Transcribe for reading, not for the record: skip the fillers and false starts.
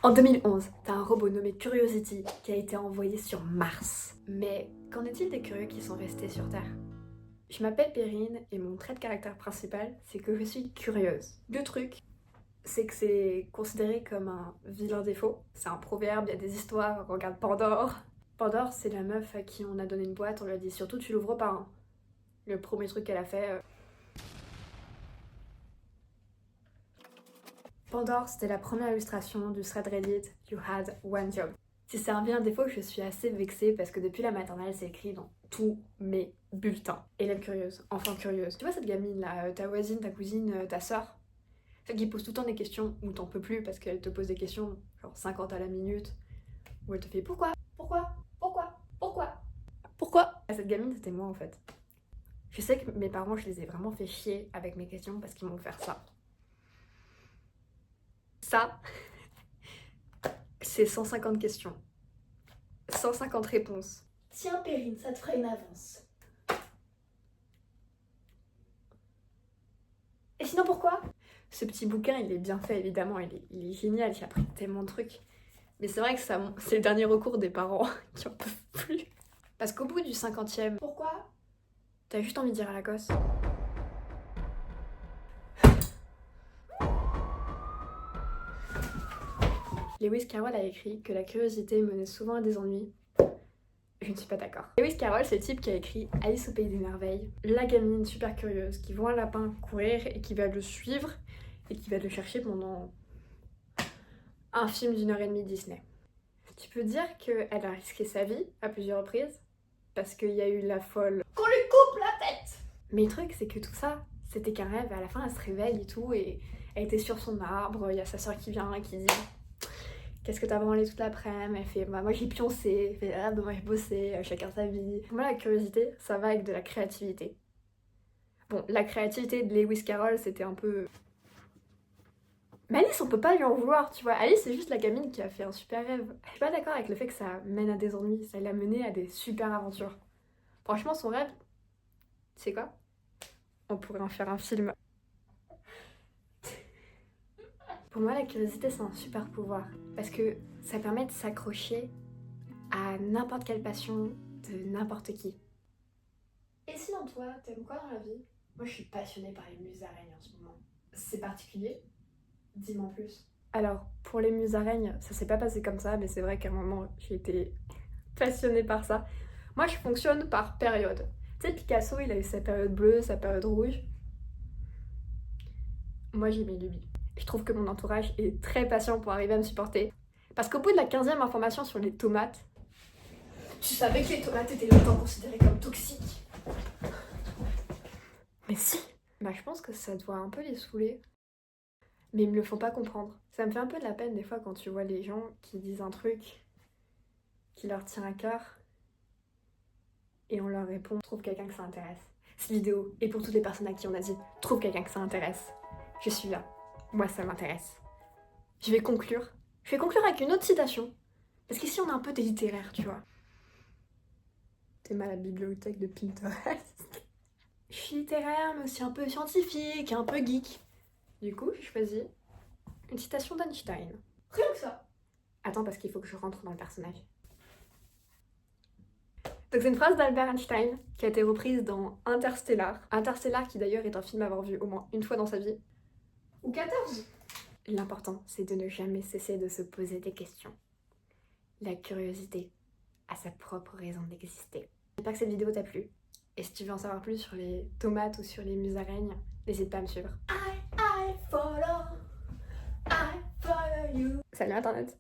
En 2011, t'as un robot nommé Curiosity qui a été envoyé sur Mars. Mais qu'en est-il des curieux qui sont restés sur Terre? Je m'appelle Perrine et mon trait de caractère principal, c'est que je suis curieuse. Le truc, c'est que c'est considéré comme un vilain défaut. C'est un proverbe, il y a des histoires, regarde Pandore. Pandore, c'est la meuf à qui on a donné une boîte, on lui a dit surtout tu l'ouvres pas. Hein. Le premier truc qu'elle a fait... Pandore, c'était la première illustration du thread Reddit You had one job. Si c'est un bien défaut, je suis assez vexée parce que depuis la maternelle, c'est écrit dans tous mes bulletins. Élève curieuse, enfant curieuse. Tu vois cette gamine là, ta voisine, ta cousine, ta soeur, celle qui pose tout le temps des questions où t'en peux plus parce qu'elle te pose des questions genre 50 à la minute, où elle te fait pourquoi, pourquoi, pourquoi, pourquoi, pourquoi. Cette gamine, c'était moi en fait. Je sais que mes parents, je les ai vraiment fait chier avec mes questions parce qu'ils m'ont fait ça. Ça, c'est 150 questions. 150 réponses. Tiens, Perrine, ça te fera une avance. Et sinon, pourquoi? Ce petit bouquin, il est bien fait, évidemment, il est génial, j'ai appris tellement de trucs. Mais c'est vrai que c'est le dernier recours des parents qui en peuvent plus. Parce qu'au bout du 50e, Pourquoi? t'as juste envie de dire à la gosse. Lewis Carroll a écrit que la curiosité menait souvent à des ennuis. Je ne suis pas d'accord. Lewis Carroll, c'est le type qui a écrit Alice au pays des merveilles. La gamine super curieuse qui voit un lapin courir et qui va le suivre et qui va le chercher pendant un film d'1h30 Disney. Tu peux dire qu'elle a risqué sa vie à plusieurs reprises parce qu'il y a eu la folle Qu'on lui coupe la tête! Mais le truc, c'est que tout ça, c'était qu'un rêve. À la fin, elle se réveille et tout, et elle était sur son arbre. Il y a sa soeur qui vient et qui dit qu'est-ce que t'as branlé toute l'après-midi? Elle fait bah, moi j'ai pioncé. Elle fait ah bah moi j'ai bossé, chacun sa vie. Pour moi, la curiosité, ça va avec de la créativité. Bon, la créativité de Lewis Carroll, c'était un peu. Mais Alice, on peut pas lui en vouloir, tu vois. Alice, c'est juste la gamine qui a fait un super rêve. Je suis pas d'accord avec le fait que ça mène à des ennuis. Ça l'a mené à des super aventures. Franchement, son rêve, tu sais quoi? On pourrait en faire un film. Pour moi, la curiosité, c'est un super pouvoir. Parce que ça permet de s'accrocher à n'importe quelle passion de n'importe qui. Et sinon, toi, t'aimes quoi dans la vie? Moi, je suis passionnée par les musaraignes en ce moment. C'est particulier? Dis-moi en plus. Alors, pour les musaraignes, ça s'est pas passé comme ça, mais c'est vrai qu'à un moment, j'ai été passionnée par ça. Moi, je fonctionne par période. Tu sais, Picasso, il a eu sa période bleue, sa période rouge. Moi, j'ai mes lubies. Je trouve que mon entourage est très patient pour arriver à me supporter. Parce qu'au bout de la 15e information sur les tomates... Tu savais que les tomates étaient longtemps considérées comme toxiques? Mais si! Bah, je pense que ça doit un peu les saouler. Mais ils me le font pas comprendre. Ça me fait un peu de la peine des fois quand tu vois les gens qui disent un truc qui leur tient à cœur et on leur répond trouve quelqu'un que ça intéresse. Cette vidéo est pour toutes les personnes à qui on a dit trouve quelqu'un que ça intéresse. Je suis là. Moi, ça m'intéresse. Je vais conclure. Je vais conclure avec une autre citation. Parce qu'ici, on a un peu des littéraires, tu vois. T'es mal à la bibliothèque de Pinterest. Je suis littéraire, mais aussi un peu scientifique, un peu geek. Du coup, j'ai choisi une citation d'Einstein. Rien que ça. Attends, parce qu'il faut que je rentre dans le personnage. Donc c'est une phrase d'Albert Einstein qui a été reprise dans Interstellar. Interstellar qui d'ailleurs est un film à avoir vu au moins une fois dans sa vie. Ou 14. L'important, c'est de ne jamais cesser de se poser des questions. La curiosité a sa propre raison d'exister. J'espère que cette vidéo t'a plu. Et si tu veux en savoir plus sur les tomates ou sur les musaraignes, n'hésite pas à me suivre. I follow you. Salut Internet!